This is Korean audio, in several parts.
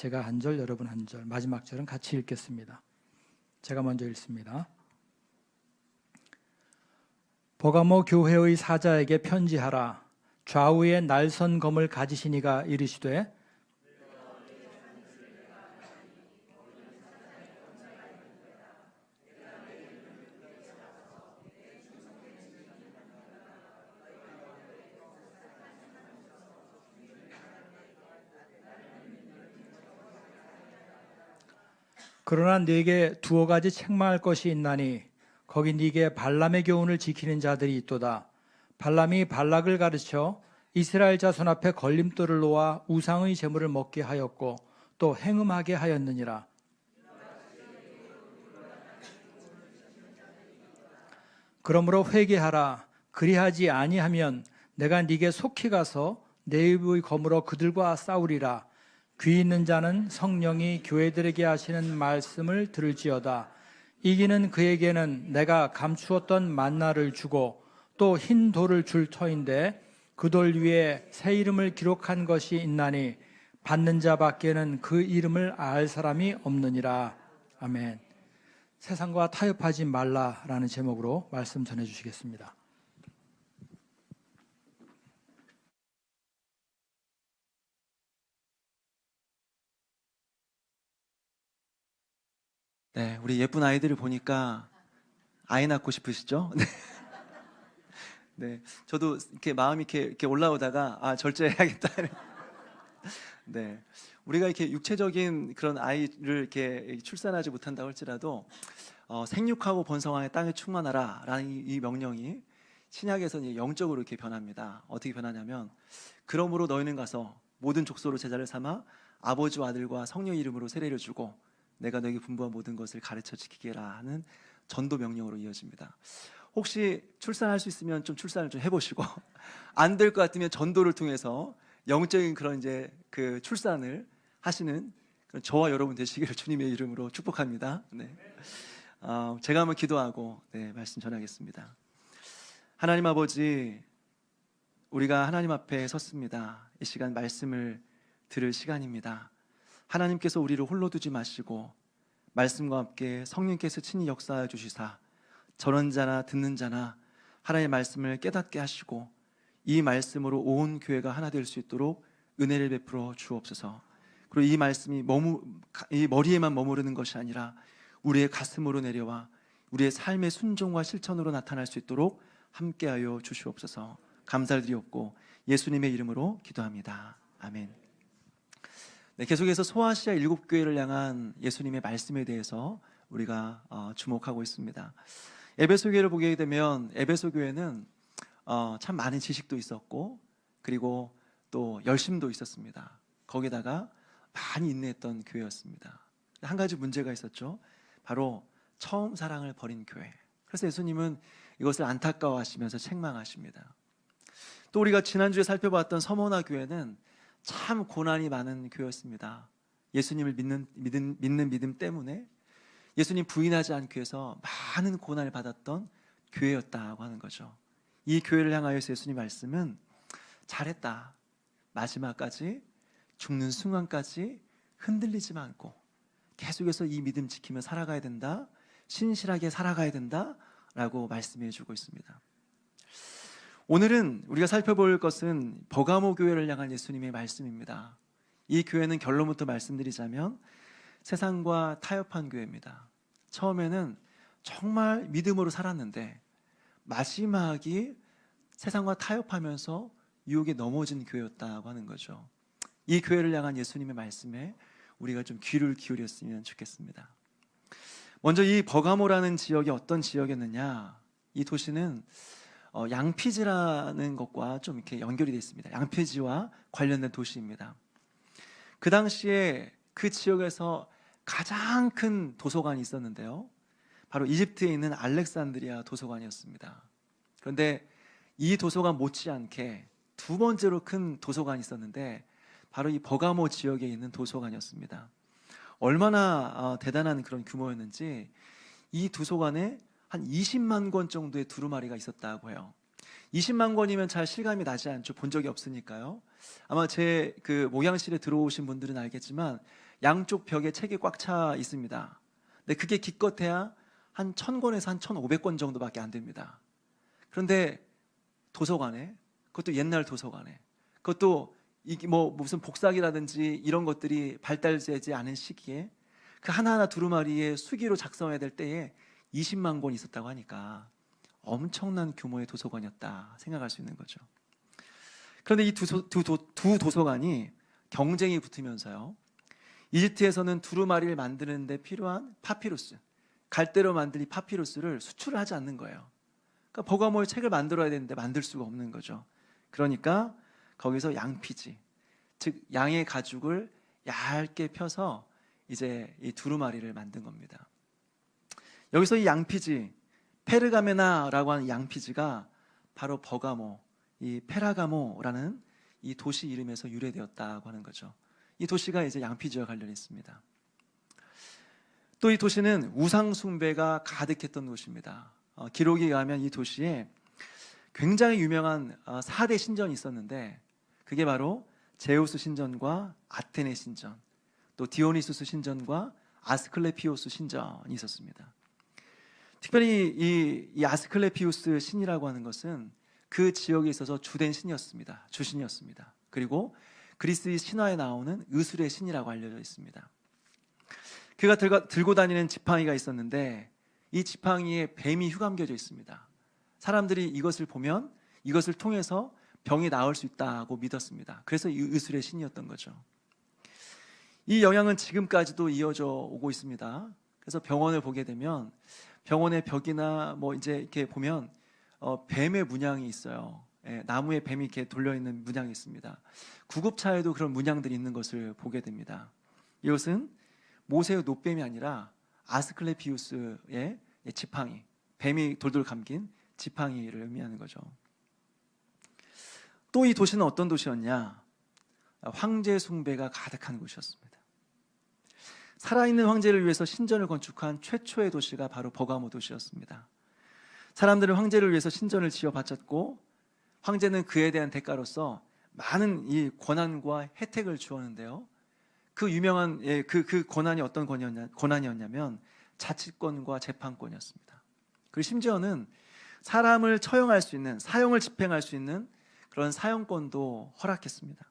제가 한 절, 여러분 한 절, 마지막 절은 같이 읽겠습니다. 제가 먼저 읽습니다. 버가모 교회의 사자에게 편지하라. 좌우에 날선 검을 가지시니가 이르시되 그러나 네게 두어 가지 책망할 것이 있나니 거기 네게 발람의 교훈을 지키는 자들이 있도다. 발람이 발락을 가르쳐 이스라엘 자손 앞에 걸림돌을 놓아 우상의 제물을 먹게 하였고 또 행음하게 하였느니라. 그러므로 회개하라. 그리하지 아니하면 내가 네게 속히 가서 내 입의 검으로 그들과 싸우리라. 귀 있는 자는 성령이 교회들에게 하시는 말씀을 들을지어다. 이기는 그에게는 내가 감추었던 만나를 주고 또 흰 돌을 줄 터인데 그 돌 위에 새 이름을 기록한 것이 있나니 받는 자 밖에는 그 이름을 알 사람이 없느니라. 아멘. 세상과 타협하지 말라라는 제목으로 말씀 전해주시겠습니다. 네, 우리 예쁜 아이들을 보니까 아이 낳고 싶으시죠? 네. 네, 저도 이렇게 마음이 이렇게 올라오다가 절제해야겠다. 네, 우리가 이렇게 육체적인 그런 아이를 이렇게 출산하지 못한다고 할지라도 생육하고 번성하여 땅에 충만하라라는 이 명령이 신약에서는 이제 영적으로 이렇게 변합니다. 어떻게 변하냐면 그러므로 너희는 가서 모든 족속으로 제자를 삼아 아버지와 아들과 성령 이름으로 세례를 주고 내가 너에게 분부한 모든 것을 가르쳐 지키게라 하는 전도 명령으로 이어집니다. 혹시 출산할 수 있으면 좀 출산을 좀 해보시고 안 될 것 같으면 전도를 통해서 영적인 그런 이제 그 출산을 하시는 저와 여러분 되시기를 주님의 이름으로 축복합니다. 네. 제가 한번 기도하고 말씀 전하겠습니다. 하나님 아버지, 우리가 하나님 앞에 섰습니다. 이 시간 말씀을 들을 시간입니다. 하나님께서 우리를 홀로 두지 마시고 말씀과 함께 성령께서 친히 역사해 주시사 전하는 자나 듣는 자나 하나님의 말씀을 깨닫게 하시고 이 말씀으로 온 교회가 하나 될 수 있도록 은혜를 베풀어 주옵소서. 그리고 이 말씀이 이 머리에만 머무르는 것이 아니라 우리의 가슴으로 내려와 우리의 삶의 순종과 실천으로 나타날 수 있도록 함께하여 주시옵소서. 감사를 드리옵고 예수님의 이름으로 기도합니다. 아멘. 네, 계속해서 소아시아 7교회를 향한 예수님의 말씀에 대해서 우리가 주목하고 있습니다. 에베소 교회를 보게 되면 에베소 교회는 참 많은 지식도 있었고 그리고 또 열심도 있었습니다. 거기다가 많이 인내했던 교회였습니다. 한 가지 문제가 있었죠. 바로 처음 사랑을 버린 교회. 그래서 예수님은 이것을 안타까워하시면서 책망하십니다. 또 우리가 지난주에 살펴봤던 서머나 교회는 참 고난이 많은 교회였습니다. 예수님을 믿는 믿음 때문에 예수님 부인하지 않기 위해서 많은 고난을 받았던 교회였다고 하는 거죠. 이 교회를 향하여서 예수님 말씀은 잘했다. 마지막까지 죽는 순간까지 흔들리지 않고 계속해서 이 믿음 지키며 살아가야 된다. 신실하게 살아가야 된다 라고 말씀해 주고 있습니다. 오늘은 우리가 살펴볼 것은 버가모 교회를 향한 예수님의 말씀입니다. 이 교회는 결론부터 말씀드리자면 세상과 타협한 교회입니다. 처음에는 정말 믿음으로 살았는데 마지막이 세상과 타협하면서 유혹에 넘어진 교회였다고 하는 거죠. 이 교회를 향한 예수님의 말씀에 우리가 좀 귀를 기울였으면 좋겠습니다. 먼저 이 버가모라는 지역이 어떤 지역이었느냐, 이 도시는 양피지라는 것과 좀 이렇게 연결이 되어 있습니다. 양피지와 관련된 도시입니다. 그 당시에 그 지역에서 가장 큰 도서관이 있었는데요, 바로 이집트에 있는 알렉산드리아 도서관이었습니다. 그런데 이 도서관 못지않게 두 번째로 큰 도서관이 있었는데 바로 이 버가모 지역에 있는 도서관이었습니다. 얼마나 대단한 그런 규모였는지 이 도서관에 한 20만 권 정도의 두루마리가 있었다고 해요. 20만 권이면 잘 실감이 나지 않죠. 본 적이 없으니까요. 아마 제 그 목양실에 들어오신 분들은 알겠지만 양쪽 벽에 책이 꽉 차 있습니다. 근데 그게 기껏해야 한 1000권에서 한 1500권 정도밖에 안 됩니다. 그런데 도서관에, 그것도 옛날 도서관에, 그것도 이게 뭐 무슨 복사기라든지 이런 것들이 발달되지 않은 시기에 그 하나하나 두루마리에 수기로 작성해야 될 때에 20만 권 있었다고 하니까 엄청난 규모의 도서관이었다 생각할 수 있는 거죠. 그런데 이 두 도서관이 경쟁이 붙으면서요, 이집트에서는 두루마리를 만드는 데 필요한 파피루스, 갈대로 만든 이 파피루스를 수출을 하지 않는 거예요. 그러니까 버가모의 책을 만들어야 되는데 만들 수가 없는 거죠. 그러니까 거기서 양피지, 즉 양의 가죽을 얇게 펴서 이제 이 두루마리를 만든 겁니다. 여기서 이 양피지, 페르가메나라고 하는 양피지가 바로 버가모, 이 페라가모라는 이 도시 이름에서 유래되었다고 하는 거죠. 이 도시가 이제 양피지와 관련이 있습니다. 또 이 도시는 우상 숭배가 가득했던 도시입니다. 기록에 의하면 이 도시에 굉장히 유명한 4대 신전이 있었는데, 그게 바로 제우스 신전과 아테네 신전, 또 디오니수스 신전과 아스클레피오스 신전이 있었습니다. 특별히 이 아스클레피우스 신이라고 하는 것은 그 지역에 있어서 주된 신이었습니다. 주신이었습니다. 그리고 그리스의 신화에 나오는 의술의 신이라고 알려져 있습니다. 그가 들고 다니는 지팡이가 있었는데 이 지팡이에 뱀이 휘감겨져 있습니다. 사람들이 이것을 보면 이것을 통해서 병이 나을 수 있다고 믿었습니다. 그래서 이 의술의 신이었던 거죠. 이 영향은 지금까지도 이어져 오고 있습니다. 그래서 병원을 보게 되면 병원의 벽이나 뭐 이제 이렇게 보면 뱀의 문양이 있어요. 예, 나무에 뱀이 이렇게 돌려 있는 문양이 있습니다. 구급차에도 그런 문양들이 있는 것을 보게 됩니다. 이것은 모세의 놋뱀이 아니라 아스클레피우스의 지팡이, 뱀이 돌돌 감긴 지팡이를 의미하는 거죠. 또 이 도시는 어떤 도시였냐? 황제 숭배가 가득한 곳이었습니다. 살아있는 황제를 위해서 신전을 건축한 최초의 도시가 바로 버가모 도시였습니다. 사람들은 황제를 위해서 신전을 지어 바쳤고, 황제는 그에 대한 대가로서 많은 이 권한과 혜택을 주었는데요. 그 유명한 그 권한이 어떤 권한이었냐면 자치권과 재판권이었습니다. 그리고 심지어는 사람을 처형할 수 있는, 사형을 집행할 수 있는 그런 사형권도 허락했습니다.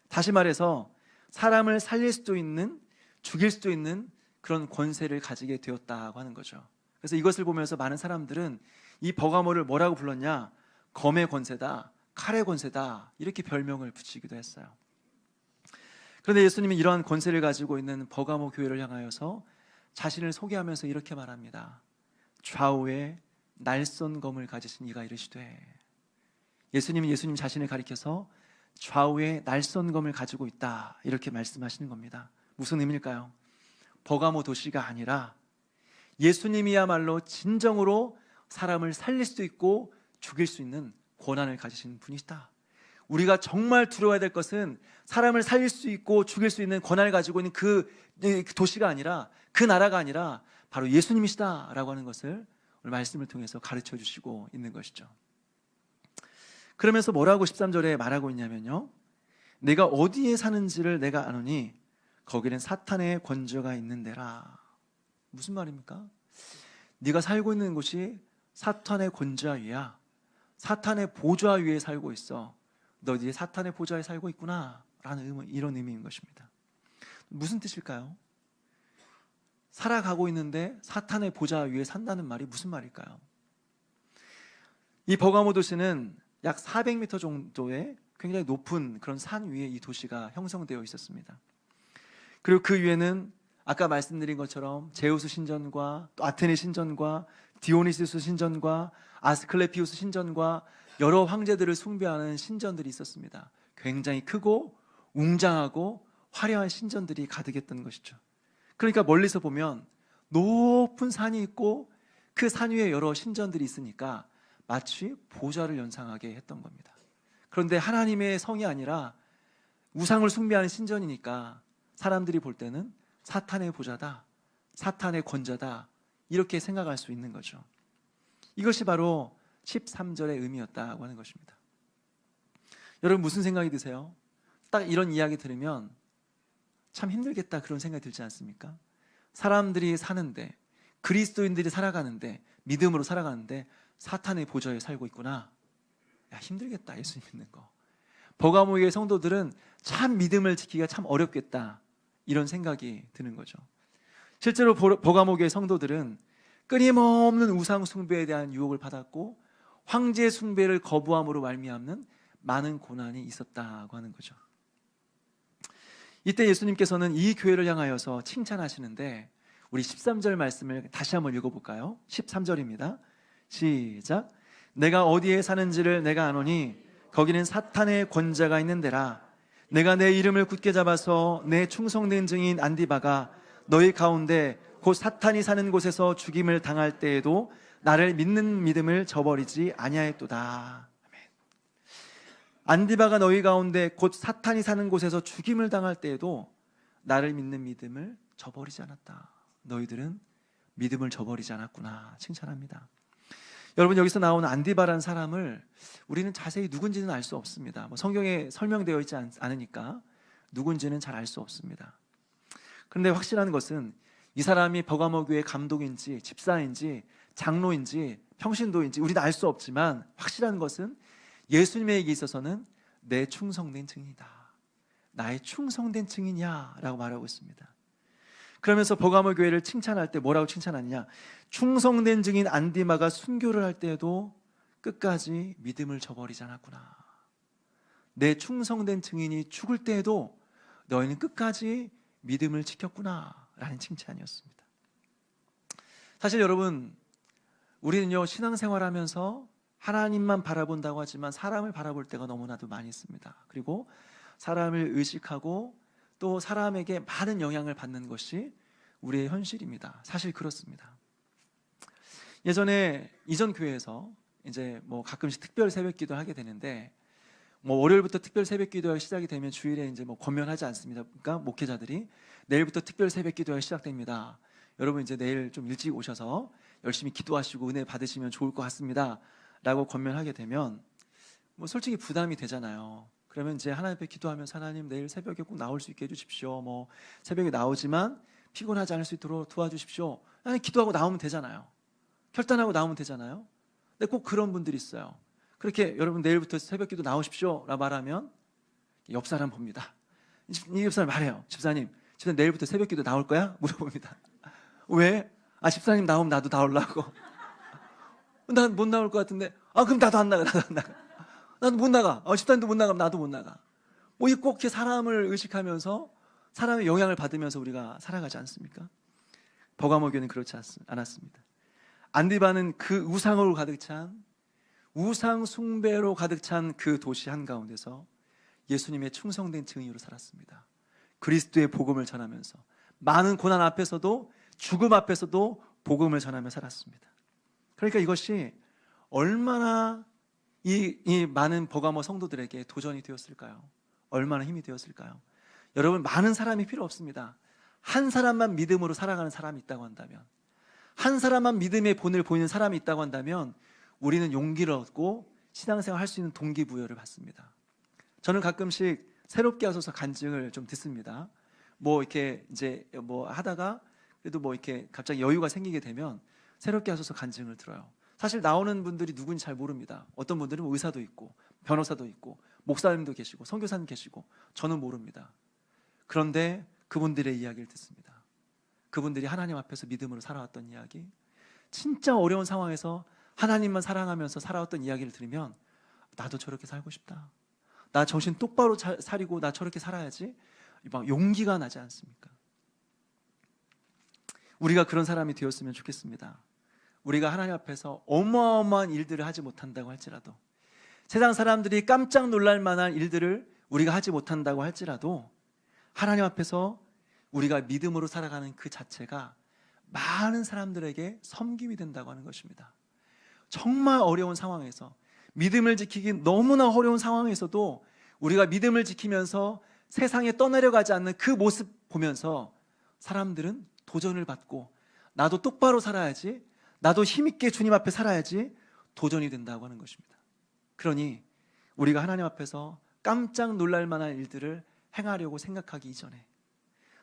다시 말해서 사람을 살릴 수도 있는, 죽일 수도 있는 그런 권세를 가지게 되었다고 하는 거죠. 그래서 이것을 보면서 많은 사람들은 이 버가모를 뭐라고 불렀냐? 검의 권세다, 칼의 권세다, 이렇게 별명을 붙이기도 했어요. 그런데 예수님이 이러한 권세를 가지고 있는 버가모 교회를 향하여서 자신을 소개하면서 이렇게 말합니다. 좌우에 날선 검을 가지신 이가 이르시되, 예수님이 예수님 자신을 가리켜서 좌우에 날선 검을 가지고 있다, 이렇게 말씀하시는 겁니다. 무슨 의미일까요? 버가모 도시가 아니라 예수님이야말로 진정으로 사람을 살릴 수도 있고 죽일 수 있는 권한을 가지신 분이시다. 우리가 정말 두려워야 될 것은 사람을 살릴 수 있고 죽일 수 있는 권한을 가지고 있는 그 도시가 아니라, 그 나라가 아니라 바로 예수님이시다라고 하는 것을 오늘 말씀을 통해서 가르쳐 주시고 있는 것이죠. 그러면서 뭐라고 13절에 말하고 있냐면요, 내가 어디에 사는지를 내가 아노니 거기는 사탄의 권저가 있는 데라. 무슨 말입니까? 네가 살고 있는 곳이 사탄의 권좌 위야. 사탄의 보좌 위에 살고 있어. 너 이제 사탄의 보좌에 살고 있구나 라는 이런 의미인 것입니다. 무슨 뜻일까요? 살아가고 있는데 사탄의 보좌 위에 산다는 말이 무슨 말일까요? 이 버가모 도시는 약 400m 정도의 굉장히 높은 그런 산 위에 이 도시가 형성되어 있었습니다. 그리고 그 위에는 아까 말씀드린 것처럼 제우스 신전과 또 아테네 신전과 디오니시스 신전과 아스클레피우스 신전과 여러 황제들을 숭배하는 신전들이 있었습니다. 굉장히 크고 웅장하고 화려한 신전들이 가득했던 것이죠. 그러니까 멀리서 보면 높은 산이 있고 그 산 위에 여러 신전들이 있으니까 마치 보좌를 연상하게 했던 겁니다. 그런데 하나님의 성이 아니라 우상을 숭배하는 신전이니까 사람들이 볼 때는 사탄의 보좌다, 사탄의 권좌다, 이렇게 생각할 수 있는 거죠. 이것이 바로 13절의 의미였다고 하는 것입니다. 여러분 무슨 생각이 드세요? 딱 이런 이야기 들으면 참 힘들겠다 그런 생각이 들지 않습니까? 사람들이 사는데, 그리스도인들이 살아가는데, 믿음으로 살아가는데 사탄의 보좌에 살고 있구나. 야, 힘들겠다, 예수 믿는 거. 버가모의 성도들은 참 믿음을 지키기가 참 어렵겠다, 이런 생각이 드는 거죠. 실제로 버가모의 성도들은 끊임없는 우상 숭배에 대한 유혹을 받았고 황제 숭배를 거부함으로 말미암는 많은 고난이 있었다고 하는 거죠. 이때 예수님께서는 이 교회를 향하여서 칭찬하시는데, 우리 13절 말씀을 다시 한번 읽어볼까요? 13절입니다. 시작. 내가 어디에 사는지를 내가 아노니 거기는 사탄의 권자가 있는 데라. 내가 내 이름을 굳게 잡아서 내 충성된 증인 안디바가 너희 가운데 곧 사탄이 사는 곳에서 죽임을 당할 때에도 나를 믿는 믿음을 저버리지 아니하였도다. 아멘. 안디바가 너희 가운데 곧 사탄이 사는 곳에서 죽임을 당할 때에도 나를 믿는 믿음을 저버리지 않았다. 너희들은 믿음을 저버리지 않았구나, 칭찬합니다. 여러분, 여기서 나오는 안디바라는 사람을 우리는 자세히 누군지는 알 수 없습니다. 성경에 설명되어 있지 않으니까 누군지는 잘 알 수 없습니다. 그런데 확실한 것은 이 사람이 버가모 교회 감독인지 집사인지 장로인지 평신도인지 우리는 알 수 없지만, 확실한 것은 예수님에게 있어서는 내 충성된 증인이다. 나의 충성된 증인이야 라고 말하고 있습니다. 그러면서 버가모 교회를 칭찬할 때 뭐라고 칭찬하느냐, 충성된 증인 안디마가 순교를 할 때에도 끝까지 믿음을 저버리지 않았구나. 내 충성된 증인이 죽을 때에도 너희는 끝까지 믿음을 지켰구나 라는 칭찬이었습니다. 사실 여러분, 우리는요, 신앙생활하면서 하나님만 바라본다고 하지만 사람을 바라볼 때가 너무나도 많이 있습니다. 그리고 사람을 의식하고 또 사람에게 많은 영향을 받는 것이 우리의 현실입니다. 사실 그렇습니다. 예전에 이전 교회에서 이제 가끔씩 특별 새벽기도 하게 되는데, 월요일부터 특별 새벽기도가 시작이 되면 주일에 이제 권면하지 않습니다. 그러니까 목회자들이 내일부터 특별 새벽기도가 시작됩니다. 여러분 이제 내일 좀 일찍 오셔서 열심히 기도하시고 은혜 받으시면 좋을 것 같습니다. 라고 권면하게 되면 솔직히 부담이 되잖아요. 그러면 이제 하나님 앞에 기도하면서 하나님 내일 새벽에 꼭 나올 수 있게 해주십시오. 새벽에 나오지만 피곤하지 않을 수 있도록 도와주십시오. 아니, 기도하고 나오면 되잖아요. 결단하고 나오면 되잖아요. 근데 꼭 그런 분들이 있어요. 그렇게 여러분 내일부터 새벽기도 나오십시오 라고 말하면 옆 사람 봅니다. 이 옆 사람 말해요. 집사님 내일부터 새벽기도 나올 거야? 물어봅니다. 왜? 집사님 나오면 나도 나오려고. 난 못 나올 것 같은데, 그럼 나도 안 나가. 나도 못 나가. 집사님도 못 나가면 나도 못 나가. 꼭 이렇게 사람을 의식하면서 사람의 영향을 받으면서 우리가 살아가지 않습니까? 버가모 교회는 그렇지 않았습니다. 안디바는 그 우상으로 가득 찬, 우상 숭배로 가득 찬 그 도시 한가운데서 예수님의 충성된 증인으로 살았습니다. 그리스도의 복음을 전하면서 많은 고난 앞에서도, 죽음 앞에서도 복음을 전하며 살았습니다. 그러니까 이것이 얼마나 이 많은 버가모 성도들에게 도전이 되었을까요? 얼마나 힘이 되었을까요? 여러분, 많은 사람이 필요 없습니다. 한 사람만 믿음으로 살아가는 사람이 있다고 한다면, 한 사람만 믿음의 본을 보이는 사람이 있다고 한다면 우리는 용기를 얻고 신앙생활 할 수 있는 동기부여를 받습니다. 저는 가끔씩 새롭게 하소서 간증을 좀 듣습니다. 이렇게 이제 하다가 그래도 이렇게 갑자기 여유가 생기게 되면 새롭게 하소서 간증을 들어요. 사실 나오는 분들이 누군지 잘 모릅니다. 어떤 분들은 의사도 있고 변호사도 있고 목사님도 계시고 선교사님 계시고 저는 모릅니다. 그런데 그분들의 이야기를 듣습니다. 그분들이 하나님 앞에서 믿음으로 살아왔던 이야기, 진짜 어려운 상황에서 하나님만 사랑하면서 살아왔던 이야기를 들으면 나도 저렇게 살고 싶다. 나 정신 똑바로 차리고 나 저렇게 살아야지. 막 용기가 나지 않습니까? 우리가 그런 사람이 되었으면 좋겠습니다. 우리가 하나님 앞에서 어마어마한 일들을 하지 못한다고 할지라도, 세상 사람들이 깜짝 놀랄 만한 일들을 우리가 하지 못한다고 할지라도 하나님 앞에서 우리가 믿음으로 살아가는 그 자체가 많은 사람들에게 섬김이 된다고 하는 것입니다. 정말 어려운 상황에서, 믿음을 지키기 너무나 어려운 상황에서도 우리가 믿음을 지키면서 세상에 떠내려가지 않는 그 모습 보면서 사람들은 도전을 받고, 나도 똑바로 살아야지, 나도 힘있게 주님 앞에 살아야지 도전이 된다고 하는 것입니다. 그러니 우리가 하나님 앞에서 깜짝 놀랄 만한 일들을 행하려고 생각하기 이전에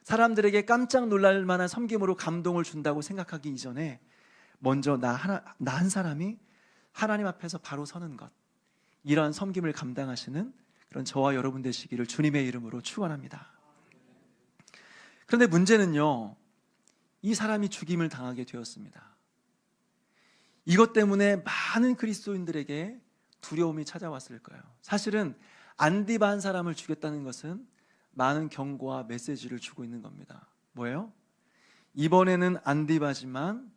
사람들에게 깜짝 놀랄 만한 섬김으로 감동을 준다고 생각하기 이전에 먼저 나 한 사람이 하나님 앞에서 바로 서는 것, 이러한 섬김을 감당하시는 그런 저와 여러분 되시기를 주님의 이름으로 축원합니다. 그런데 문제는요, 이 사람이 죽임을 당하게 되었습니다. 이것 때문에 많은 그리스도인들에게 두려움이 찾아왔을 거예요. 사실은 안디바 한 사람을 죽였다는 것은 많은 경고와 메시지를 주고 있는 겁니다. 뭐예요? 이번에는 안디바지만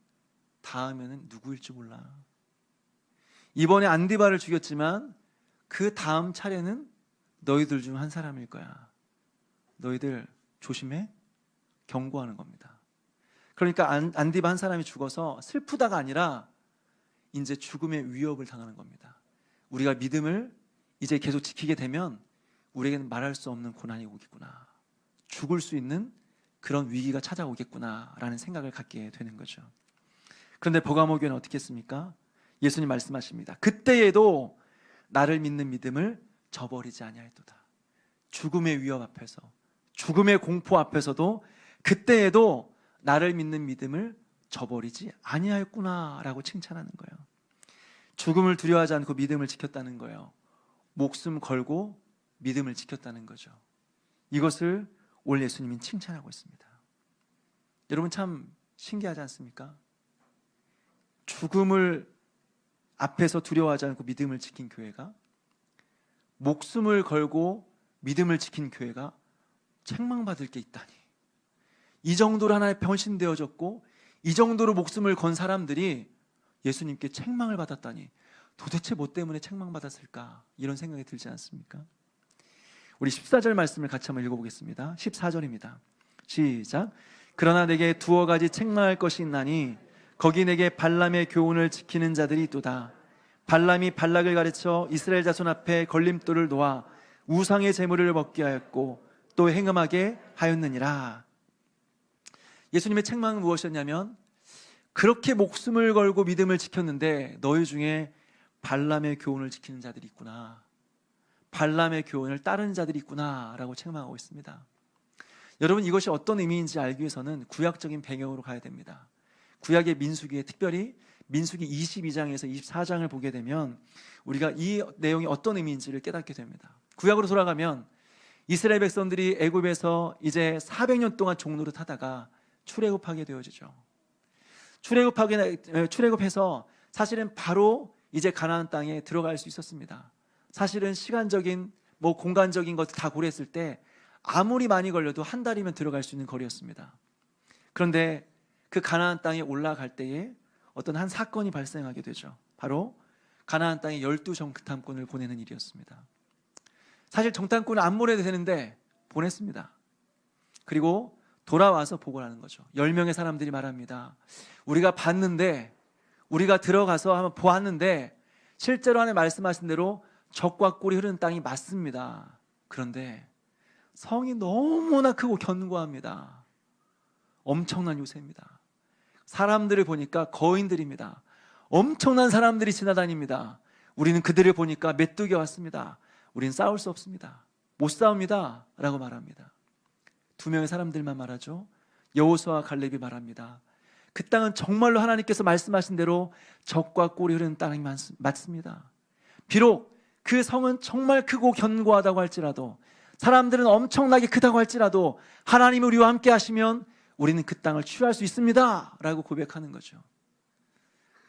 다음에는 누구일지 몰라. 이번에 안디바를 죽였지만 그 다음 차례는 너희들 중 한 사람일 거야. 너희들 조심해. 경고하는 겁니다. 그러니까 안디바 한 사람이 죽어서 슬프다가 아니라 이제 죽음의 위협을 당하는 겁니다. 우리가 믿음을 이제 계속 지키게 되면 우리에게는 말할 수 없는 고난이 오겠구나, 죽을 수 있는 그런 위기가 찾아오겠구나 라는 생각을 갖게 되는 거죠. 그런데 버가모교회는 어떻게 했습니까? 예수님 말씀하십니다. 그때에도 나를 믿는 믿음을 저버리지 아니하였도다. 죽음의 위협 앞에서, 죽음의 공포 앞에서도 그때에도 나를 믿는 믿음을 저버리지 아니하였구나 라고 칭찬하는 거예요. 죽음을 두려워하지 않고 믿음을 지켰다는 거예요. 목숨 걸고 믿음을 지켰다는 거죠. 이것을 오늘 예수님이 칭찬하고 있습니다. 여러분 참 신기하지 않습니까? 죽음을 앞에서 두려워하지 않고 믿음을 지킨 교회가, 목숨을 걸고 믿음을 지킨 교회가 책망받을 게 있다니, 이 정도로 하나의 변신되어졌고 이 정도로 목숨을 건 사람들이 예수님께 책망을 받았다니, 도대체 뭐 때문에 책망받았을까, 이런 생각이 들지 않습니까? 우리 14절 말씀을 같이 한번 읽어보겠습니다. 14절입니다. 시작. 그러나 내게 두어 가지 책망할 것이 있나니 거기 내게 발람의 교훈을 지키는 자들이 있도다. 발람이 발락을 가르쳐 이스라엘 자손 앞에 걸림돌을 놓아 우상의 제물을 먹게 하였고 또 행음하게 하였느니라. 예수님의 책망은 무엇이었냐면, 그렇게 목숨을 걸고 믿음을 지켰는데 너희 중에 발람의 교훈을 지키는 자들이 있구나, 발람의 교훈을 따르는 자들이 있구나 라고 책망하고 있습니다. 여러분, 이것이 어떤 의미인지 알기 위해서는 구약적인 배경으로 가야 됩니다. 구약의 민수기에, 특별히 민수기 22장에서 24장을 보게 되면 우리가 이 내용이 어떤 의미인지를 깨닫게 됩니다. 구약으로 돌아가면 이스라엘 백성들이 애굽에서 이제 400년 동안 종노릇 하다가 출애굽하게 되어지죠. 출애굽해서 사실은 바로 이제 가나안 땅에 들어갈 수 있었습니다. 사실은 시간적인 공간적인 것을 다 고려했을 때 아무리 많이 걸려도 한 달이면 들어갈 수 있는 거리였습니다. 그런데 그 가나안 땅에 올라갈 때에 어떤 한 사건이 발생하게 되죠. 바로 가나안 땅에 12 정탐꾼을 보내는 일이었습니다. 사실 정탐꾼을 안 보내도 되는데 보냈습니다. 그리고 돌아와서 보고를 하는 거죠. 10명의 사람들이 말합니다. 우리가 봤는데, 우리가 들어가서 한번 보았는데 실제로 하나님 말씀하신 대로 적과 꿀이 흐르는 땅이 맞습니다. 그런데 성이 너무나 크고 견고합니다. 엄청난 요새입니다. 사람들을 보니까 거인들입니다. 엄청난 사람들이 지나다닙니다. 우리는 그들을 보니까 메뚜기 왔습니다. 우리는 싸울 수 없습니다. 못 싸웁니다 라고 말합니다. 2명의 사람들만 말하죠. 여호수아와 갈렙이 말합니다. 그 땅은 정말로 하나님께서 말씀하신 대로 적과 꿀이 흐르는 땅이 맞습니다. 비록 그 성은 정말 크고 견고하다고 할지라도, 사람들은 엄청나게 크다고 할지라도 하나님이 우리와 함께 하시면 우리는 그 땅을 취할 수 있습니다 라고 고백하는 거죠.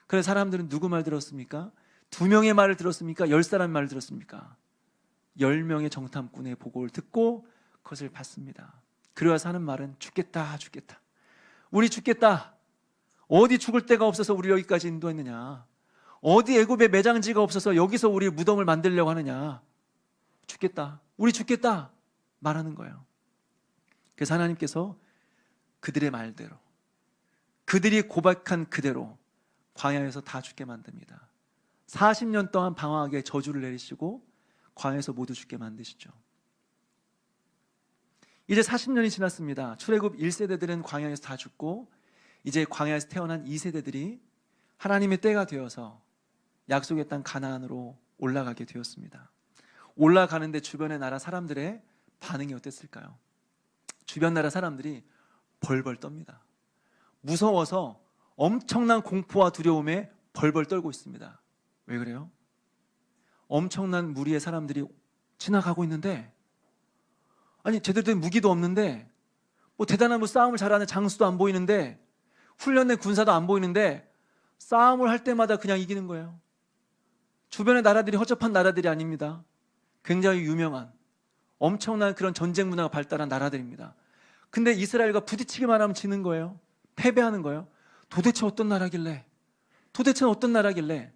그래서 사람들은 누구 말 들었습니까? 2명의 말을 들었습니까? 10사람의 말을 들었습니까? 10명의 정탐꾼의 보고를 듣고 그것을 받습니다. 그러면서 하는 말은 죽겠다, 죽겠다. 우리 죽겠다. 어디 죽을 데가 없어서 우리 여기까지 인도했느냐. 어디 애굽에 매장지가 없어서 여기서 우리 무덤을 만들려고 하느냐. 죽겠다. 우리 죽겠다. 말하는 거예요. 그래서 하나님께서 그들의 말대로, 그들이 고백한 그대로 광야에서 다 죽게 만듭니다. 40년 동안 방황하게 저주를 내리시고 광야에서 모두 죽게 만드시죠. 이제 40년이 지났습니다. 출애굽 1세대들은 광야에서 다 죽고 이제 광야에서 태어난 2세대들이 하나님의 때가 되어서 약속의 땅 가나안으로 올라가게 되었습니다. 올라가는데 주변의 나라 사람들의 반응이 어땠을까요? 주변 나라 사람들이 벌벌 떱니다. 무서워서 엄청난 공포와 두려움에 벌벌 떨고 있습니다. 왜 그래요? 엄청난 무리의 사람들이 지나가고 있는데, 아니 제대로 된 무기도 없는데, 뭐 대단한 싸움을 잘하는 장수도 안 보이는데, 훈련된 군사도 안 보이는데 싸움을 할 때마다 그냥 이기는 거예요. 주변의 나라들이 허접한 나라들이 아닙니다. 굉장히 유명한 엄청난 그런 전쟁 문화가 발달한 나라들입니다. 근데 이스라엘과 부딪히기만 하면 지는 거예요. 패배하는 거예요. 도대체 어떤 나라길래? 도대체 어떤 나라길래?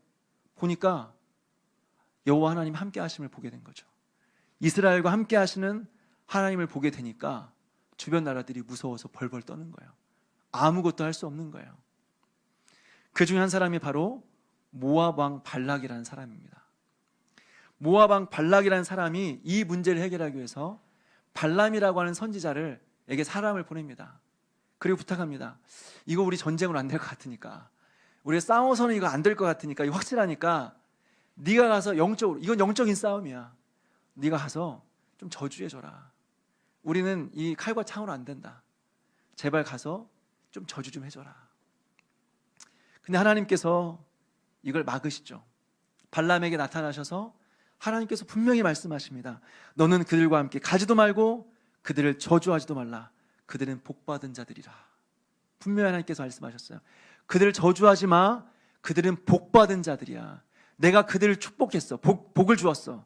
보니까 여호와 하나님 함께 하심을 보게 된 거죠. 이스라엘과 함께 하시는 하나님을 보게 되니까 주변 나라들이 무서워서 벌벌 떠는 거예요. 아무것도 할 수 없는 거예요. 그 중에 한 사람이 바로 모압 왕 발락이라는 사람입니다. 모압 왕 발락이라는 사람이 이 문제를 해결하기 위해서 발람이라고 하는 선지자에게 사람을 보냅니다. 그리고 부탁합니다. 이거 우리 전쟁으로 안 될 것 같으니까, 우리가 싸워서는 이거 안 될 것 같으니까, 이거 확실하니까 네가 가서 영적으로, 이건 영적인 싸움이야, 네가 가서 좀 저주해줘라. 우리는 이 칼과 창으로 안 된다. 제발 가서 좀 저주 좀 해줘라. 근데 하나님께서 이걸 막으시죠. 발람에게 나타나셔서 하나님께서 분명히 말씀하십니다. 너는 그들과 함께 가지도 말고 그들을 저주하지도 말라. 그들은 복받은 자들이라. 분명히 하나님께서 말씀하셨어요. 그들을 저주하지 마. 그들은 복받은 자들이야. 내가 그들을 축복했어. 복을 주었어.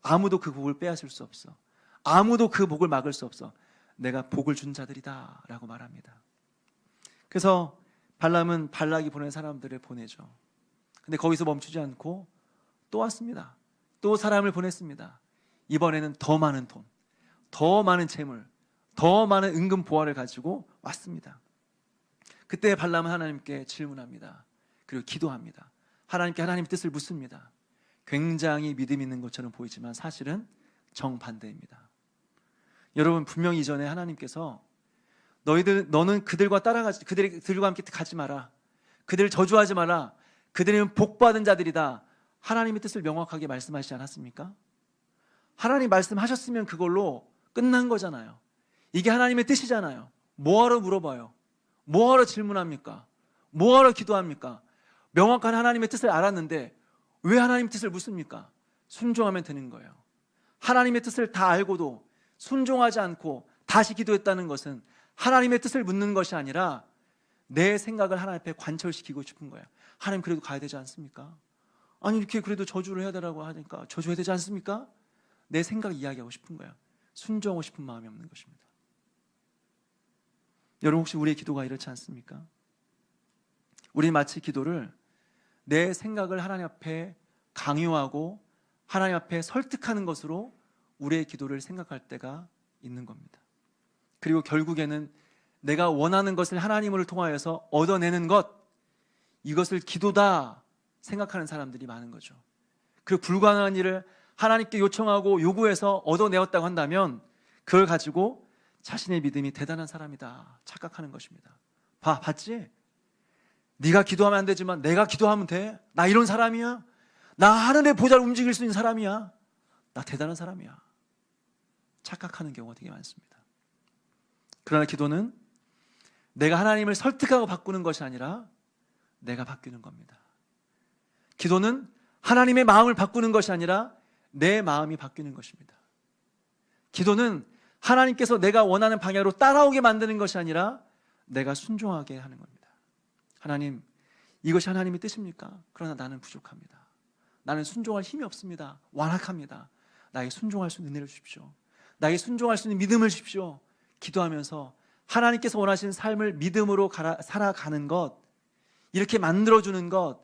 아무도 그 복을 빼앗을 수 없어. 아무도 그 복을 막을 수 없어. 내가 복을 준 자들이다 라고 말합니다. 그래서 발람은 발락이 보낸 사람들을 보내죠. 근데 거기서 멈추지 않고 또 왔습니다. 또 사람을 보냈습니다. 이번에는 더 많은 돈, 더 많은 재물, 더 많은 은금 보화를 가지고 왔습니다. 그때 발람은 하나님께 질문합니다. 그리고 기도합니다. 하나님께 하나님의 뜻을 묻습니다. 굉장히 믿음 있는 것처럼 보이지만 사실은 정반대입니다. 여러분, 분명히 이전에 하나님께서 너는 그들과 그들과 함께 가지 마라. 그들을 저주하지 마라. 그들은 복받은 자들이다. 하나님의 뜻을 명확하게 말씀하시지 않았습니까? 하나님 말씀하셨으면 그걸로 끝난 거잖아요. 이게 하나님의 뜻이잖아요. 뭐하러 물어봐요? 뭐하러 질문합니까? 뭐하러 기도합니까? 명확한 하나님의 뜻을 알았는데 왜 하나님의 뜻을 묻습니까? 순종하면 되는 거예요. 하나님의 뜻을 다 알고도 순종하지 않고 다시 기도했다는 것은 하나님의 뜻을 묻는 것이 아니라 내 생각을 하나님 앞에 관철시키고 싶은 거예요. 하나님, 그래도 가야 되지 않습니까? 아니, 이렇게 그래도 저주를 해야 되라고 하니까 저주해야 되지 않습니까? 내 생각 이야기하고 싶은 거예요. 순종하고 싶은 마음이 없는 것입니다. 여러분, 혹시 우리의 기도가 이렇지 않습니까? 우리 마치 기도를 내 생각을 하나님 앞에 강요하고 하나님 앞에 설득하는 것으로 우리의 기도를 생각할 때가 있는 겁니다. 그리고 결국에는 내가 원하는 것을 하나님을 통하여서 얻어내는 것, 이것을 기도다 생각하는 사람들이 많은 거죠. 그리고 불가능한 일을 하나님께 요청하고 요구해서 얻어내었다고 한다면 그걸 가지고 자신의 믿음이 대단한 사람이다 착각하는 것입니다. 봤지? 네가 기도하면 안 되지만 내가 기도하면 돼. 나 이런 사람이야. 나 하늘의 보좌를 움직일 수 있는 사람이야. 나 대단한 사람이야. 착각하는 경우가 되게 많습니다. 그러나 기도는 내가 하나님을 설득하고 바꾸는 것이 아니라 내가 바뀌는 겁니다. 기도는 하나님의 마음을 바꾸는 것이 아니라 내 마음이 바뀌는 것입니다. 기도는 하나님께서 내가 원하는 방향으로 따라오게 만드는 것이 아니라 내가 순종하게 하는 겁니다. 하나님, 이것이 하나님의 뜻입니까? 그러나 나는 부족합니다. 나는 순종할 힘이 없습니다. 완악합니다. 나에게 순종할 수 있는 은혜를 주십시오. 나에게 순종할 수 있는 믿음을 주십시오. 기도하면서 하나님께서 원하시는 삶을 믿음으로 살아가는 것, 이렇게 만들어주는 것,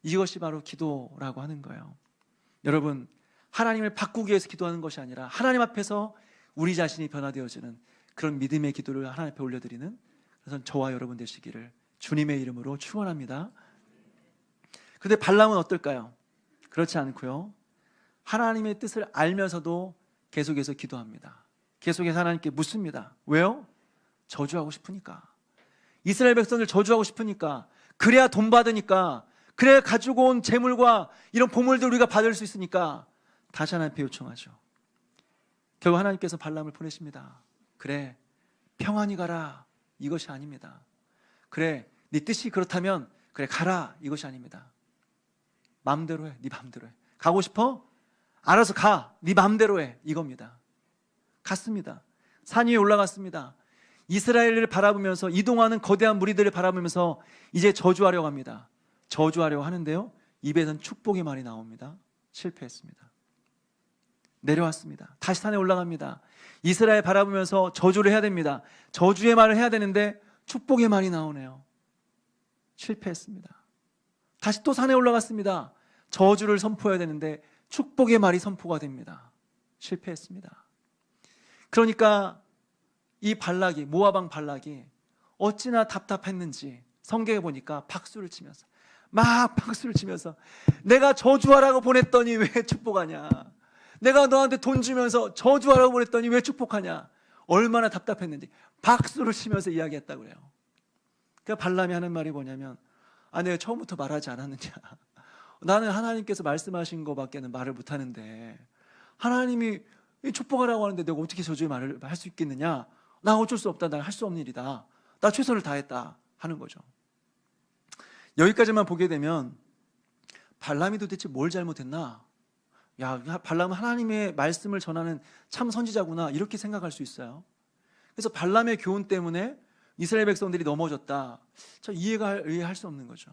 이것이 바로 기도라고 하는 거예요. 여러분, 하나님을 바꾸기 위해서 기도하는 것이 아니라 하나님 앞에서 우리 자신이 변화되어지는 그런 믿음의 기도를 하나님 앞에 올려드리는, 그래서 저와 여러분 되시기를 주님의 이름으로 축원합니다. 그런데 발람은 어떨까요? 그렇지 않고요, 하나님의 뜻을 알면서도 계속해서 기도합니다. 계속해서 하나님께 묻습니다. 왜요? 저주하고 싶으니까. 이스라엘 백성을 저주하고 싶으니까. 그래야 돈 받으니까. 그래야 가지고 온 재물과 이런 보물들 우리가 받을 수 있으니까 다시 하나님께 요청하죠. 결국 하나님께서 발람을 보내십니다. 그래, 평안히 가라, 이것이 아닙니다. 그래, 네 뜻이 그렇다면 그래 가라, 이것이 아닙니다. 마음대로 해, 네 마음대로 해. 가고 싶어? 알아서 가, 네 마음대로 해, 이겁니다. 갔습니다. 산 위에 올라갔습니다. 이스라엘을 바라보면서, 이동하는 거대한 무리들을 바라보면서 이제 저주하려고 합니다. 저주하려고 하는데요, 입에선 축복의 말이 나옵니다. 실패했습니다. 내려왔습니다. 다시 산에 올라갑니다. 이스라엘 바라보면서 저주를 해야 됩니다. 저주의 말을 해야 되는데 축복의 말이 나오네요. 실패했습니다. 다시 또 산에 올라갔습니다. 저주를 선포해야 되는데 축복의 말이 선포가 됩니다. 실패했습니다. 그러니까 이 발락이, 모압 왕 발락이 어찌나 답답했는지 성경에 보니까 박수를 치면서, 막 박수를 치면서, 내가 저주하라고 보냈더니 왜 축복하냐, 내가 너한테 돈 주면서 저주하라고 보냈더니 왜 축복하냐, 얼마나 답답했는지 박수를 치면서 이야기했다고 그래요. 그러니까 발람이 하는 말이 뭐냐면, 내가 처음부터 말하지 않았느냐, 나는 하나님께서 말씀하신 것밖에는 말을 못하는데 하나님이 축복하라고 하는데 내가 어떻게 저주의 말을 할 수 있겠느냐, 나 어쩔 수 없다, 나 할 수 없는 일이다, 나 최선을 다했다 하는 거죠. 여기까지만 보게 되면 발람이 도대체 뭘 잘못했나, 야, 발람은 하나님의 말씀을 전하는 참 선지자구나, 이렇게 생각할 수 있어요. 그래서 발람의 교훈 때문에 이스라엘 백성들이 넘어졌다, 참 이해할 수 없는 거죠.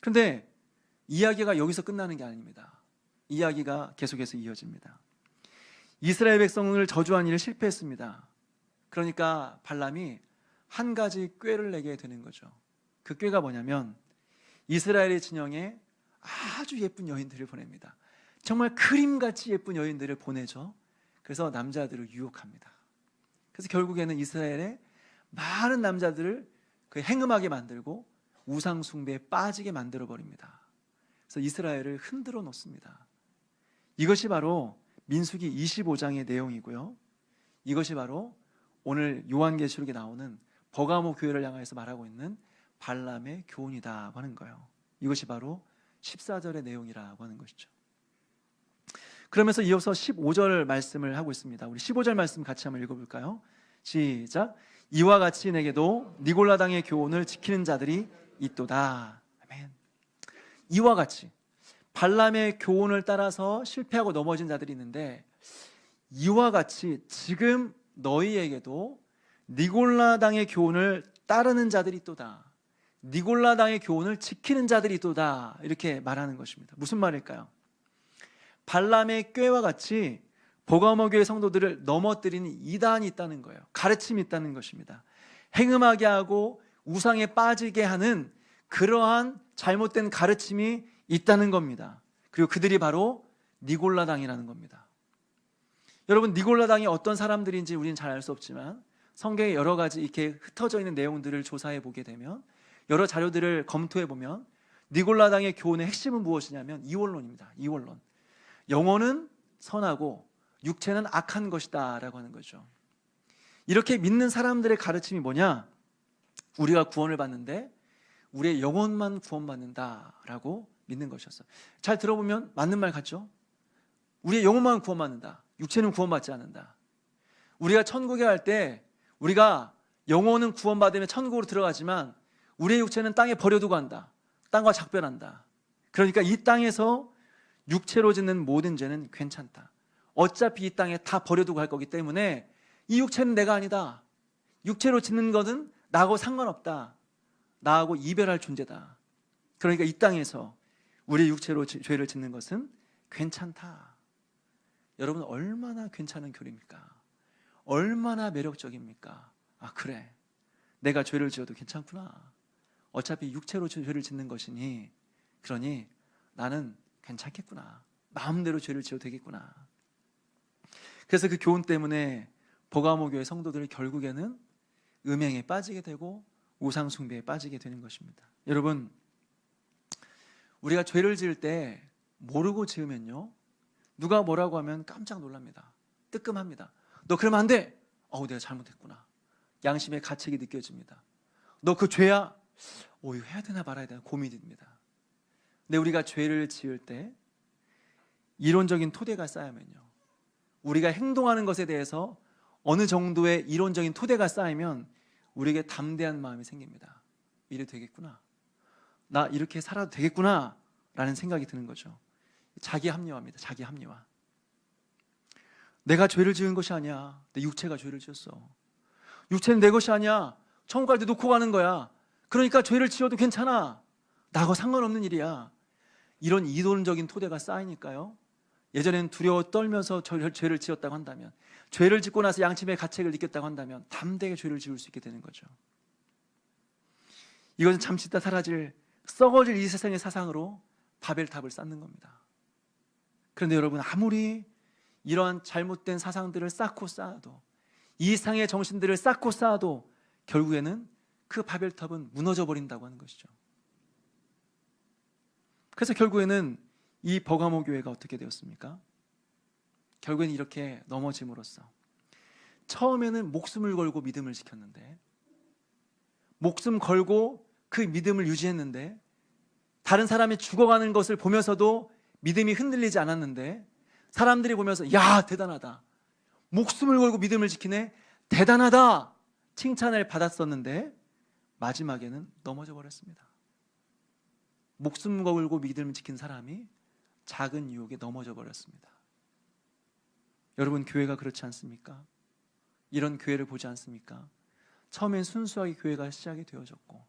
그런데 이야기가 여기서 끝나는 게 아닙니다. 이야기가 계속해서 이어집니다. 이스라엘 백성을 저주한 일을 실패했습니다. 그러니까 발람이 한 가지 꾀를 내게 되는 거죠. 그 꾀가 뭐냐면, 이스라엘의 진영에 아주 예쁜 여인들을 보냅니다. 정말 그림같이 예쁜 여인들을 보내죠. 그래서 남자들을 유혹합니다. 그래서 결국에는 이스라엘의 많은 남자들을 그 행음하게 만들고 우상 숭배에 빠지게 만들어 버립니다. 그래서 이스라엘을 흔들어 놓습니다. 이것이 바로 민수기 25장의 내용이고요. 이것이 바로 오늘 요한계시록에 나오는 버가모 교회를 향해서 말하고 있는 발람의 교훈이라고 하는 거예요. 이것이 바로 14절의 내용이라고 하는 것이죠. 그러면서 이어서 15절 말씀을 하고 있습니다. 우리 15절 말씀 같이 한번 읽어볼까요? 시작. 이와 같이 내게도 니골라당의 교훈을 지키는 자들이 있도다. 아멘. 이와 같이 발람의 교훈을 따라서 실패하고 넘어진 자들이 있는데, 이와 같이 지금 너희에게도 니골라당의 교훈을 따르는 자들이 있도다, 니골라당의 교훈을 지키는 자들이 있도다, 이렇게 말하는 것입니다. 무슨 말일까요? 발람의 꾀와 같이 버가모 교회 성도들을 넘어뜨리는 이단이 있다는 거예요. 가르침이 있다는 것입니다. 행음하게 하고 우상에 빠지게 하는 그러한 잘못된 가르침이 있다는 겁니다. 그리고 그들이 바로 니골라당이라는 겁니다. 여러분, 니골라당이 어떤 사람들인지 우리는 잘 알 수 없지만 성경에 여러 가지 이렇게 흩어져 있는 내용들을 조사해 보게 되면, 여러 자료들을 검토해 보면 니골라당의 교훈의 핵심은 무엇이냐면 이원론입니다. 이원론. 영혼은 선하고 육체는 악한 것이다 라고 하는 거죠. 이렇게 믿는 사람들의 가르침이 뭐냐, 우리가 구원을 받는데 우리의 영혼만 구원받는다라고 믿는 것이었어요. 잘 들어보면 맞는 말 같죠? 우리의 영혼만 구원받는다, 육체는 구원받지 않는다. 우리가 천국에 갈 때 우리가 영혼은 구원받으면 천국으로 들어가지만 우리의 육체는 땅에 버려두고 간다, 땅과 작별한다. 그러니까 이 땅에서 육체로 짓는 모든 죄는 괜찮다, 어차피 이 땅에 다 버려두고 갈 거기 때문에 이 육체는 내가 아니다, 육체로 짓는 것은 나하고 상관없다, 나하고 이별할 존재다. 그러니까 이 땅에서 우리의 육체로 죄를 짓는 것은 괜찮다. 여러분, 얼마나 괜찮은 교리입니까? 얼마나 매력적입니까? 아, 그래, 내가 죄를 지어도 괜찮구나, 어차피 육체로 죄를 짓는 것이니, 그러니 나는 괜찮겠구나, 마음대로 죄를 지어도 되겠구나. 그래서 그 교훈 때문에 버가모 교회 성도들이 결국에는 음행에 빠지게 되고 우상 숭배에 빠지게 되는 것입니다. 여러분, 우리가 죄를 지을 때 모르고 지으면요, 누가 뭐라고 하면 깜짝 놀랍니다. 뜨끔합니다. 너 그러면 안 돼. 내가 잘못했구나. 양심의 가책이 느껴집니다. 너 그 죄야. 이거 해야 되나 말아야 되나 고민이 됩니다. 근데 우리가 죄를 지을 때 이론적인 토대가 쌓이면요, 우리가 행동하는 것에 대해서 어느 정도의 이론적인 토대가 쌓이면 우리에게 담대한 마음이 생깁니다. 이래 되겠구나, 나 이렇게 살아도 되겠구나 라는 생각이 드는 거죠. 자기 합리화입니다. 자기 합리화. 내가 죄를 지은 것이 아니야. 내 육체가 죄를 지었어. 육체는 내 것이 아니야. 천국 갈 때 놓고 가는 거야. 그러니까 죄를 지어도 괜찮아. 나하고 상관없는 일이야. 이런 이론적인 토대가 쌓이니까요, 예전에는 두려워 떨면서 죄를 지었다고 한다면, 죄를 짓고 나서 양심의 가책을 느꼈다고 한다면 담대하게 죄를 지을 수 있게 되는 거죠. 이것은 잠시 있다 사라질, 썩어질 이 세상의 사상으로 바벨탑을 쌓는 겁니다. 그런데 여러분, 아무리 이러한 잘못된 사상들을 쌓고 쌓아도, 이상의 정신들을 쌓고 쌓아도 결국에는 그 바벨탑은 무너져 버린다고 하는 것이죠. 그래서 결국에는 이 버가모 교회가 어떻게 되었습니까? 결국에는 이렇게 넘어짐으로써, 처음에는 목숨을 걸고 믿음을 지켰는데, 목숨 걸고 그 믿음을 유지했는데, 다른 사람이 죽어가는 것을 보면서도 믿음이 흔들리지 않았는데, 사람들이 보면서 야, 대단하다, 목숨을 걸고 믿음을 지키네, 대단하다 칭찬을 받았었는데 마지막에는 넘어져 버렸습니다. 목숨 걸고 믿음을 지킨 사람이 작은 유혹에 넘어져 버렸습니다. 여러분, 교회가 그렇지 않습니까? 이런 교회를 보지 않습니까? 처음엔 순수하게 교회가 시작이 되어졌고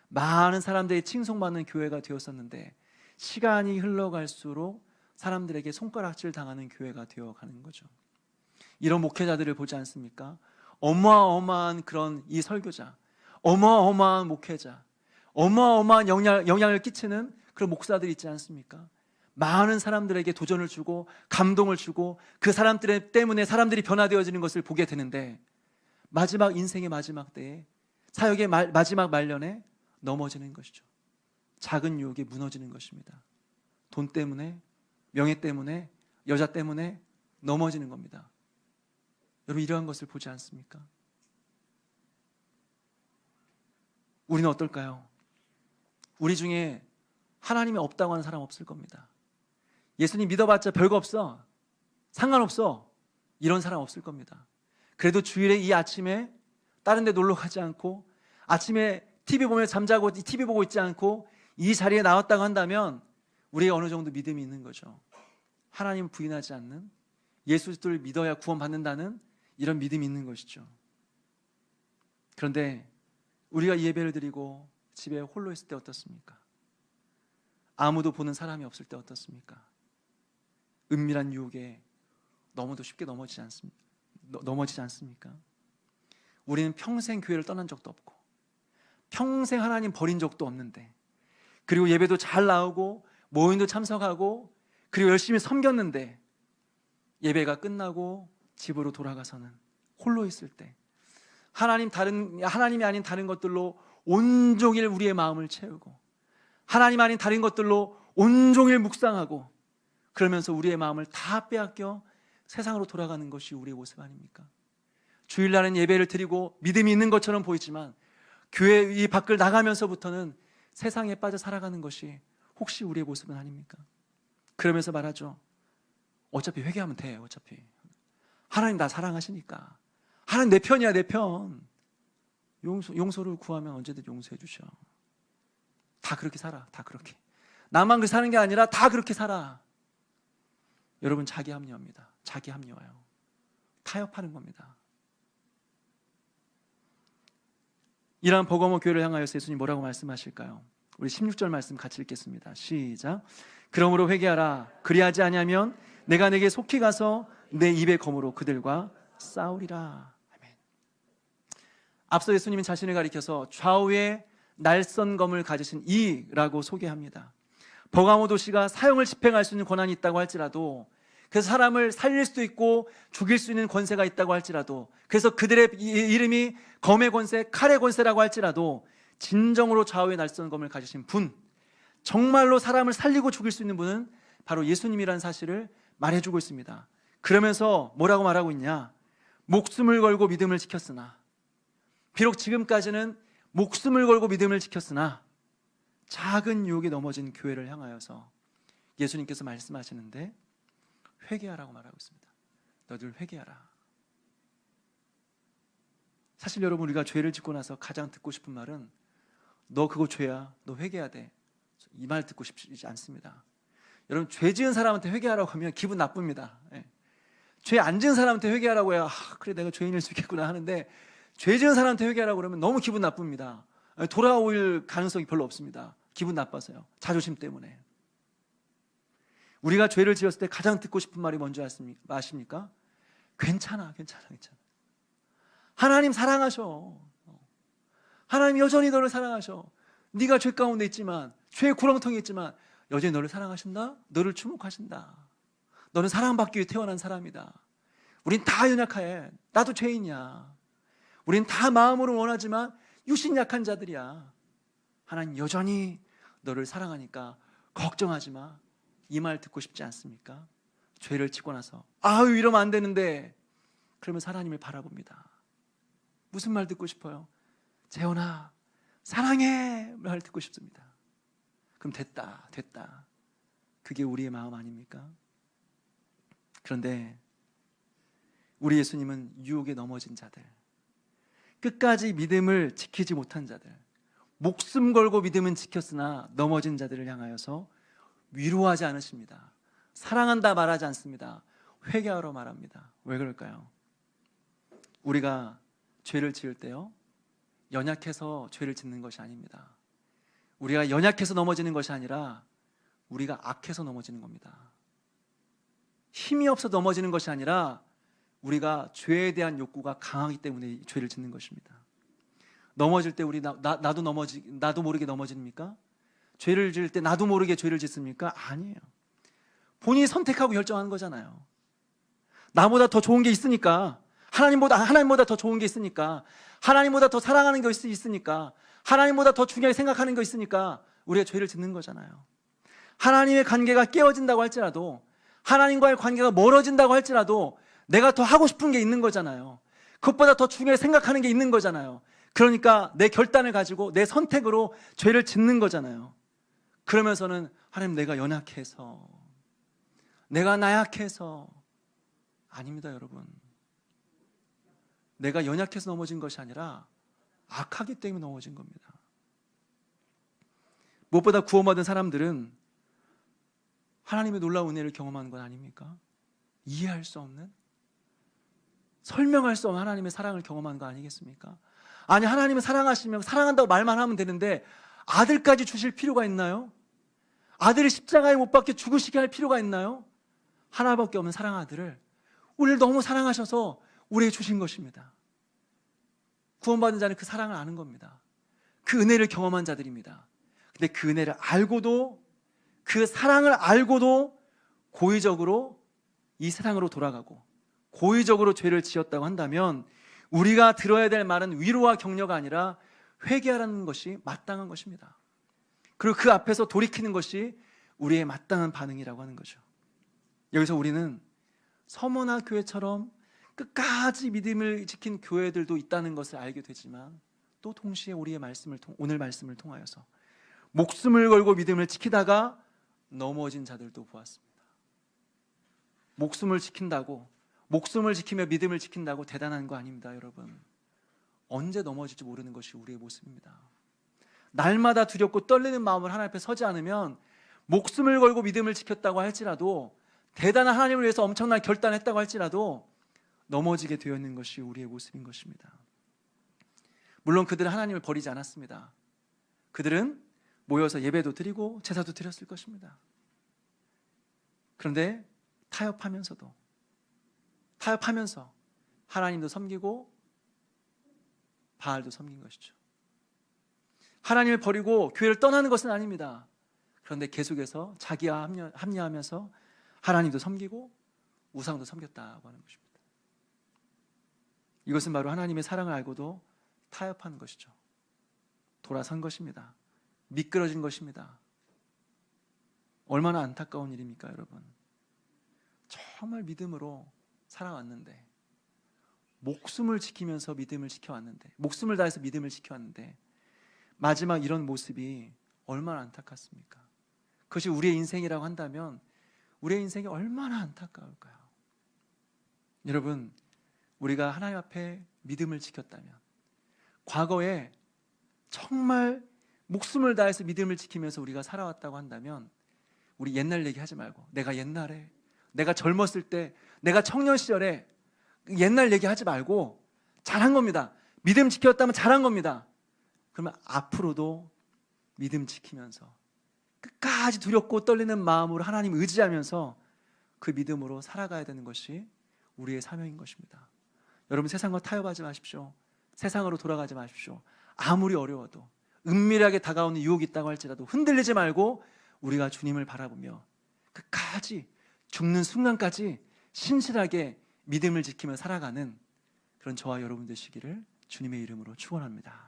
많은 사람들이 칭송받는 교회가 되었었는데, 시간이 흘러갈수록 사람들에게 손가락질 당하는 교회가 되어가는 거죠. 이런 목회자들을 보지 않습니까? 어마어마한 그런 이 설교자, 어마어마한 목회자, 어마어마한 영향을 끼치는 그런 목사들이 있지 않습니까? 많은 사람들에게 도전을 주고 감동을 주고 그 사람들 때문에 사람들이 변화되어지는 것을 보게 되는데, 마지막 인생의 마지막 때에, 사역의 마지막 말년에 넘어지는 것이죠. 작은 유혹에 무너지는 것입니다. 돈 때문에, 명예 때문에, 여자 때문에 넘어지는 겁니다. 여러분, 이러한 것을 보지 않습니까? 우리는 어떨까요? 우리 중에 하나님이 없다고 하는 사람 없을 겁니다. 예수님 믿어봤자 별거 없어, 상관없어, 이런 사람 없을 겁니다. 그래도 주일에 이 아침에 다른 데 놀러 가지 않고, 아침에 TV 보며 잠자고 TV 보고 있지 않고 이 자리에 나왔다고 한다면 우리가 어느 정도 믿음이 있는 거죠. 하나님 부인하지 않는, 예수를 믿어야 구원받는다는 이런 믿음이 있는 것이죠. 그런데 우리가 이 예배를 드리고 집에 홀로 있을 때 어떻습니까? 아무도 보는 사람이 없을 때 어떻습니까? 은밀한 유혹에 너무도 쉽게 넘어지지 않습니까? 우리는 평생 교회를 떠난 적도 없고 평생 하나님 버린 적도 없는데, 그리고 예배도 잘 나오고 모임도 참석하고 그리고 열심히 섬겼는데, 예배가 끝나고 집으로 돌아가서는 홀로 있을 때 하나님이 아닌 다른 것들로 온종일 우리의 마음을 채우고, 하나님 아닌 다른 것들로 온종일 묵상하고, 그러면서 우리의 마음을 다 빼앗겨 세상으로 돌아가는 것이 우리의 모습 아닙니까? 주일날은 예배를 드리고 믿음이 있는 것처럼 보이지만 교회 이 밖을 나가면서부터는 세상에 빠져 살아가는 것이 혹시 우리의 모습은 아닙니까? 그러면서 말하죠. 어차피 회개하면 돼. 어차피 하나님 나 사랑하시니까, 하나님 내 편이야, 내 편. 용서를 구하면 언제든 용서해 주셔. 다 그렇게 살아. 다 그렇게. 나만 그렇게 사는 게 아니라 다 그렇게 살아. 여러분, 자기 합리화입니다. 자기 합리화요. 타협하는 겁니다. 이러한 버거모 교회를 향하여서 예수님 뭐라고 말씀하실까요? 우리 16절 말씀 같이 읽겠습니다. 시작. 그러므로 회개하라. 그리하지 아니하면 내가 내게 속히 가서 내 입의 검으로 그들과 싸우리라. 아멘. 앞서 예수님은 자신을 가리켜서 좌우에 날선검을 가지신 이라고 소개합니다. 버가모 도시가 사형을 집행할 수 있는 권한이 있다고 할지라도, 그래서 사람을 살릴 수도 있고 죽일 수 있는 권세가 있다고 할지라도, 그래서 그들의 이름이 검의 권세, 칼의 권세라고 할지라도, 진정으로 좌우의 날선검을 가지신 분, 정말로 사람을 살리고 죽일 수 있는 분은 바로 예수님이라는 사실을 말해주고 있습니다. 그러면서 뭐라고 말하고 있냐? 목숨을 걸고 믿음을 지켰으나, 비록 지금까지는 목숨을 걸고 믿음을 지켰으나 작은 유혹에 넘어진 교회를 향하여서 예수님께서 말씀하시는데 회개하라고 말하고 있습니다. 너희들 회개하라. 사실 여러분, 우리가 죄를 짓고 나서 가장 듣고 싶은 말은 너 그거 죄야, 너 회개해야 돼, 이 말 듣고 싶지 않습니다. 여러분, 죄 지은 사람한테 회개하라고 하면 기분 나쁩니다. 예. 죄 안 지은 사람한테 회개하라고 해야 그래 내가 죄인일 수 있겠구나 하는데, 죄 지은 사람한테 회개하라고 그러면 너무 기분 나쁩니다. 돌아올 가능성이 별로 없습니다. 기분 나빠서요. 자존심 때문에. 우리가 죄를 지었을 때 가장 듣고 싶은 말이 뭔지 아십니까? 괜찮아, 괜찮아, 괜찮아. 하나님 사랑하셔. 하나님 여전히 너를 사랑하셔. 네가 죄 가운데 있지만, 죄의 구렁텅이에 있지만 여전히 너를 사랑하신다. 너를 주목하신다. 너는 사랑받기 위해 태어난 사람이다. 우린 다 연약해. 나도 죄인이야. 우린 다 마음으로 원하지만 육신 약한 자들이야. 하나님 여전히 너를 사랑하니까 걱정하지 마. 이 말 듣고 싶지 않습니까? 죄를 짓고 나서 아유 이러면 안 되는데, 그러면서 하나님을 바라봅니다. 무슨 말 듣고 싶어요? 재혼아 사랑해 말 듣고 싶습니다. 그럼 됐다. 그게 우리의 마음 아닙니까? 그런데 우리 예수님은 유혹에 넘어진 자들, 끝까지 믿음을 지키지 못한 자들, 목숨 걸고 믿음은 지켰으나 넘어진 자들을 향하여서 위로하지 않으십니다. 사랑한다 말하지 않습니다. 회개하러 말합니다. 왜 그럴까요? 우리가 죄를 지을 때요, 연약해서 죄를 짓는 것이 아닙니다. 우리가 연약해서 넘어지는 것이 아니라 우리가 악해서 넘어지는 겁니다. 힘이 없어 넘어지는 것이 아니라 우리가 죄에 대한 욕구가 강하기 때문에 죄를 짓는 것입니다. 넘어질 때 우리 나도 모르게 넘어집니까? 죄를 지을 때 나도 모르게 죄를 짓습니까? 아니에요. 본인이 선택하고 결정하는 거잖아요. 나보다 더 좋은 게 있으니까, 하나님보다 더 좋은 게 있으니까, 하나님보다 더 사랑하는 것이 있으니까, 하나님보다 더 중요하게 생각하는 거 있으니까 우리가 죄를 짓는 거잖아요. 하나님의 관계가 깨어진다고 할지라도, 하나님과의 관계가 멀어진다고 할지라도 내가 더 하고 싶은 게 있는 거잖아요. 그것보다 더 중요하게 생각하는 게 있는 거잖아요. 그러니까 내 결단을 가지고 내 선택으로 죄를 짓는 거잖아요. 그러면서는 하나님 내가 연약해서, 내가 나약해서, 아닙니다 여러분. 내가 연약해서 넘어진 것이 아니라 악하기 때문에 넘어진 겁니다. 무엇보다 구원받은 사람들은 하나님의 놀라운 은혜를 경험하는 건 아닙니까? 이해할 수 없는, 설명할 수 없는 하나님의 사랑을 경험하는 거 아니겠습니까? 아니, 하나님을 사랑하시면 사랑한다고 말만 하면 되는데 아들까지 주실 필요가 있나요? 아들을 십자가에 못 박혀 죽으시게 할 필요가 있나요? 하나밖에 없는 사랑 아들을 우리를 너무 사랑하셔서 우리에게 주신 것입니다. 구원받은 자는 그 사랑을 아는 겁니다. 그 은혜를 경험한 자들입니다. 근데 그 은혜를 알고도, 그 사랑을 알고도 고의적으로 이 세상으로 돌아가고 고의적으로 죄를 지었다고 한다면 우리가 들어야 될 말은 위로와 격려가 아니라 회개하라는 것이 마땅한 것입니다. 그리고 그 앞에서 돌이키는 것이 우리의 마땅한 반응이라고 하는 거죠. 여기서 우리는 서머나 교회처럼 끝까지 믿음을 지킨 교회들도 있다는 것을 알게 되지만, 또 동시에 우리의 오늘 말씀을 통하여서 목숨을 걸고 믿음을 지키다가 넘어진 자들도 보았습니다. 목숨을 지킨다고, 목숨을 지키며 믿음을 지킨다고 대단한 거 아닙니다 여러분. 언제 넘어질지 모르는 것이 우리의 모습입니다. 날마다 두렵고 떨리는 마음을 하나님 앞에 서지 않으면, 목숨을 걸고 믿음을 지켰다고 할지라도, 대단한 하나님을 위해서 엄청난 결단했다고 할지라도 넘어지게 되어 있는 것이 우리의 모습인 것입니다. 물론 그들은 하나님을 버리지 않았습니다. 그들은 모여서 예배도 드리고 제사도 드렸을 것입니다. 그런데 타협하면서 하나님도 섬기고 바알도 섬긴 것이죠. 하나님을 버리고 교회를 떠나는 것은 아닙니다. 그런데 계속해서 자기와 합리하면서 하나님도 섬기고 우상도 섬겼다고 하는 것입니다. 이것은 바로 하나님의 사랑을 알고도 타협하는 것이죠. 돌아선 것입니다. 미끄러진 것입니다. 얼마나 안타까운 일입니까 여러분. 정말 믿음으로 살아왔는데, 목숨을 지키면서 믿음을 지켜왔는데, 목숨을 다해서 믿음을 지켜왔는데 마지막 이런 모습이 얼마나 안타깝습니까? 그것이 우리의 인생이라고 한다면 우리의 인생이 얼마나 안타까울까요? 여러분, 우리가 하나님 앞에 믿음을 지켰다면, 과거에 정말 목숨을 다해서 믿음을 지키면서 우리가 살아왔다고 한다면 우리 옛날 얘기하지 말고 내가 옛날에, 내가 젊었을 때, 내가 청년 시절에 옛날 얘기하지 말고 잘한 겁니다. 믿음 지켰다면 잘한 겁니다. 그러면 앞으로도 믿음 지키면서 끝까지 두렵고 떨리는 마음으로 하나님 의지하면서 그 믿음으로 살아가야 되는 것이 우리의 사명인 것입니다. 여러분, 세상과 타협하지 마십시오. 세상으로 돌아가지 마십시오. 아무리 어려워도, 은밀하게 다가오는 유혹이 있다고 할지라도 흔들리지 말고 우리가 주님을 바라보며 끝까지 죽는 순간까지 신실하게 믿음을 지키며 살아가는 그런 저와 여러분 되시기를 주님의 이름으로 축원합니다.